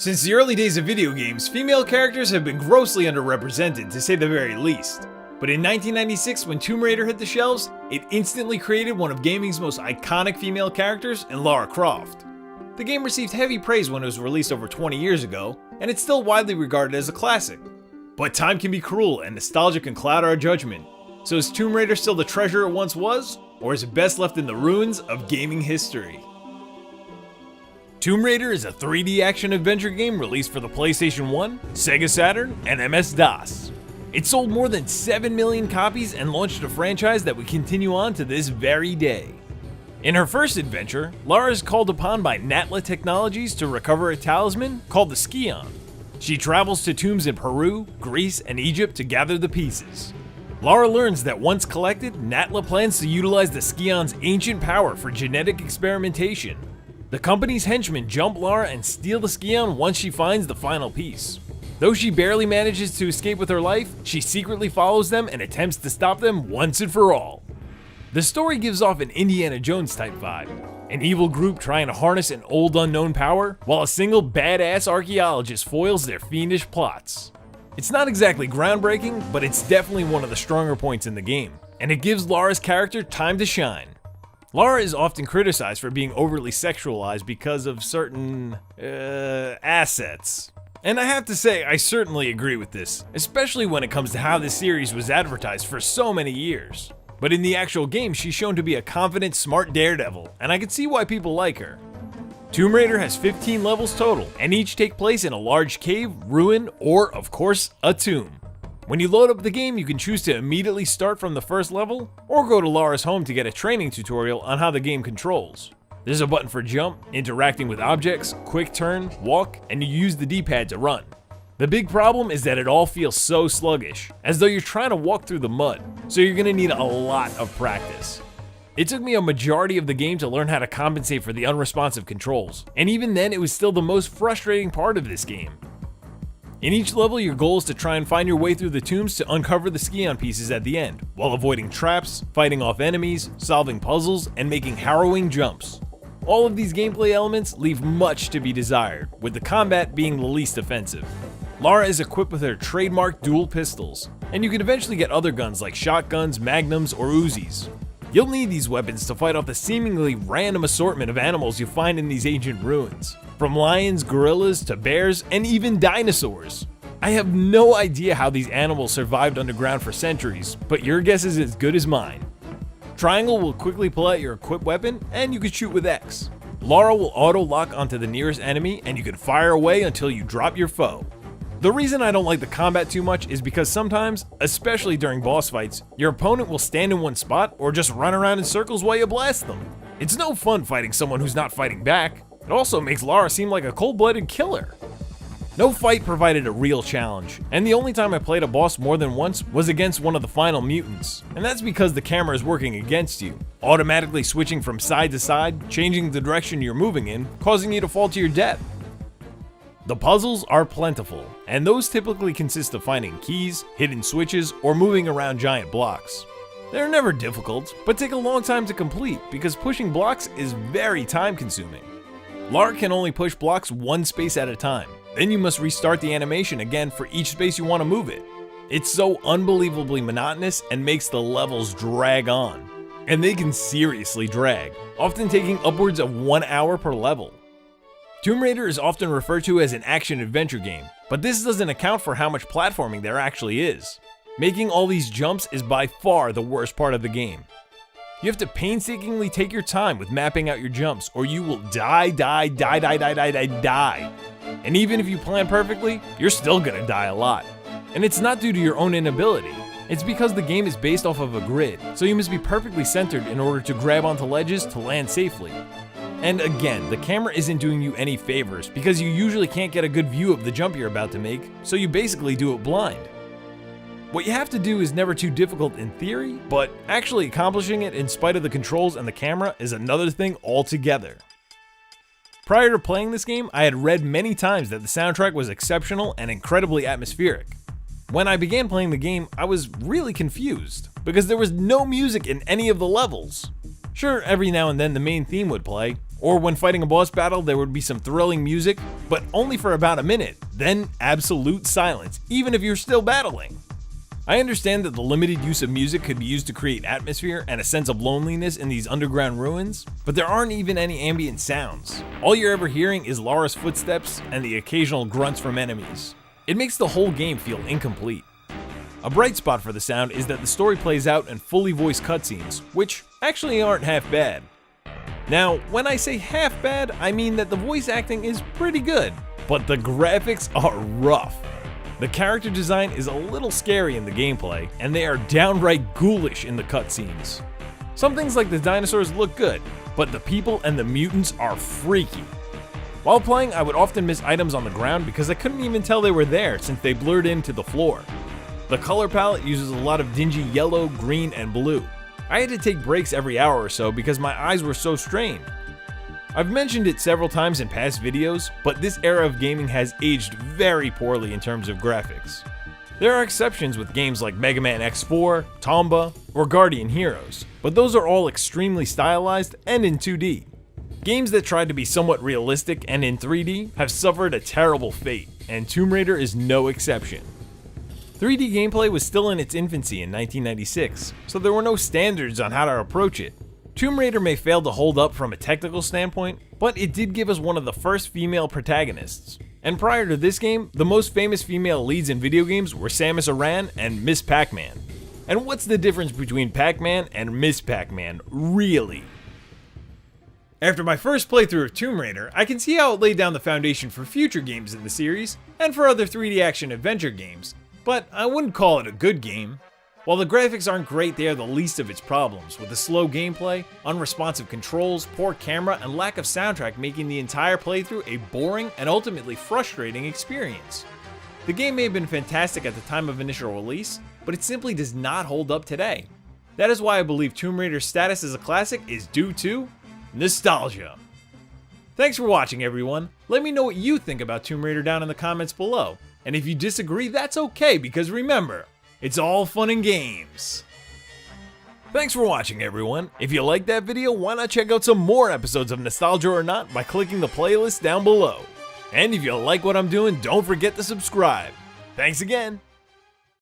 Since the early days of video games, female characters have been grossly underrepresented, to say the very least. But in 1996, when Tomb Raider hit the shelves, it instantly created one of gaming's most iconic female characters in Lara Croft. The game received heavy praise when it was released over 20 years ago, and it's still widely regarded as a classic. But time can be cruel, and nostalgia can cloud our judgment. So is Tomb Raider still the treasure it once was, or is it best left in the ruins of gaming history? Tomb Raider is a 3D action-adventure game released for the PlayStation 1, Sega Saturn, and MS-DOS. It sold more than 7 million copies and launched a franchise that would continue on to this very day. In her first adventure, Lara is called upon by Natla Technologies to recover a talisman called the Scion. She travels to tombs in Peru, Greece, and Egypt to gather the pieces. Lara learns that once collected, Natla plans to utilize the Scion's ancient power for genetic experimentation. The company's henchmen jump Lara and steal the Scion once she finds the final piece. Though she barely manages to escape with her life, she secretly follows them and attempts to stop them once and for all. The story gives off an Indiana Jones type vibe, an evil group trying to harness an old unknown power, while a single badass archaeologist foils their fiendish plots. It's not exactly groundbreaking, but it's definitely one of the stronger points in the game, and it gives Lara's character time to shine. Lara is often criticized for being overly sexualized because of certain, assets. And I have to say, I certainly agree with this, especially when it comes to how this series was advertised for so many years. But in the actual game, she's shown to be a confident, smart daredevil, and I can see why people like her. Tomb Raider has 15 levels total, and each take place in a large cave, ruin, or, of course, a tomb. When you load up the game, you can choose to immediately start from the first level, or go to Lara's home to get a training tutorial on how the game controls. There's a button for jump, interacting with objects, quick turn, walk, and you use the D-pad to run. The big problem is that it all feels so sluggish, as though you're trying to walk through the mud, so you're gonna need a lot of practice. It took me a majority of the game to learn how to compensate for the unresponsive controls, and even then it was still the most frustrating part of this game. In each level, your goal is to try and find your way through the tombs to uncover the Scion pieces at the end, while avoiding traps, fighting off enemies, solving puzzles, and making harrowing jumps. All of these gameplay elements leave much to be desired, with the combat being the least offensive. Lara is equipped with her trademark dual pistols, and you can eventually get other guns like shotguns, magnums, or Uzis. You'll need these weapons to fight off the seemingly random assortment of animals you find in these ancient ruins, from lions, gorillas, to bears, and even dinosaurs. I have no idea how these animals survived underground for centuries, but your guess is as good as mine. Triangle will quickly pull out your equipped weapon, and you can shoot with X. Lara will auto-lock onto the nearest enemy, and you can fire away until you drop your foe. The reason I don't like the combat too much is because sometimes, especially during boss fights, your opponent will stand in one spot or just run around in circles while you blast them. It's no fun fighting someone who's not fighting back. It also makes Lara seem like a cold-blooded killer. No fight provided a real challenge, and the only time I played a boss more than once was against one of the final mutants, and that's because the camera is working against you, automatically switching from side to side, changing the direction you're moving in, causing you to fall to your death. The puzzles are plentiful, and those typically consist of finding keys, hidden switches, or moving around giant blocks. They're never difficult, but take a long time to complete because pushing blocks is very time consuming. Lara can only push blocks one space at a time, then you must restart the animation again for each space you want to move it. It's so unbelievably monotonous and makes the levels drag on. And they can seriously drag, often taking upwards of 1 hour per level. Tomb Raider is often referred to as an action-adventure game, but this doesn't account for how much platforming there actually is. Making all these jumps is by far the worst part of the game. You have to painstakingly take your time with mapping out your jumps, or you will die. And even if you plan perfectly, you're still gonna die a lot. And it's not due to your own inability. It's because the game is based off of a grid, so you must be perfectly centered in order to grab onto ledges to land safely. And again, the camera isn't doing you any favors because you usually can't get a good view of the jump you're about to make, so you basically do it blind. What you have to do is never too difficult in theory, but actually accomplishing it in spite of the controls and the camera is another thing altogether. Prior to playing this game, I had read many times that the soundtrack was exceptional and incredibly atmospheric. When I began playing the game, I was really confused because there was no music in any of the levels. Sure, every now and then the main theme would play, Or when fighting a boss battle, there would be some thrilling music, but only for about a minute, then absolute silence, even if you're still battling. I understand that the limited use of music could be used to create atmosphere and a sense of loneliness in these underground ruins, but there aren't even any ambient sounds. All you're ever hearing is Lara's footsteps and the occasional grunts from enemies. It makes the whole game feel incomplete. A bright spot for the sound is that the story plays out in fully voiced cutscenes, which actually aren't half bad. Now, when I say half bad, I mean that the voice acting is pretty good, but the graphics are rough. The character design is a little scary in the gameplay, and they are downright ghoulish in the cutscenes. Some things like the dinosaurs look good, but the people and the mutants are freaky. While playing, I would often miss items on the ground because I couldn't even tell they were there since they blurred into the floor. The color palette uses a lot of dingy yellow, green, and blue. I had to take breaks every hour or so because my eyes were so strained. I've mentioned it several times in past videos, but this era of gaming has aged very poorly in terms of graphics. There are exceptions with games like Mega Man X4, Tomba, or Guardian Heroes, but those are all extremely stylized and in 2D. Games that tried to be somewhat realistic and in 3D have suffered a terrible fate, and Tomb Raider is no exception. 3D gameplay was still in its infancy in 1996, so there were no standards on how to approach it. Tomb Raider may fail to hold up from a technical standpoint, but it did give us one of the first female protagonists. And prior to this game, the most famous female leads in video games were Samus Aran and Miss Pac-Man. And what's the difference between Pac-Man and Miss Pac-Man, really? After my first playthrough of Tomb Raider, I can see how it laid down the foundation for future games in the series, and for other 3D action adventure games, but I wouldn't call it a good game. While the graphics aren't great, they are the least of its problems, with the slow gameplay, unresponsive controls, poor camera, and lack of soundtrack making the entire playthrough a boring and ultimately frustrating experience. The game may have been fantastic at the time of initial release, but it simply does not hold up today. That is why I believe Tomb Raider's status as a classic is due to nostalgia. Thanks for watching, everyone. Let me know what you think about Tomb Raider down in the comments below. And if you disagree, that's okay, because remember, it's all fun and games. Thanks for watching, everyone. If you liked that video, why not check out some more episodes of Nostalgia or Not by clicking the playlist down below. And if you like what I'm doing, don't forget to subscribe. Thanks again.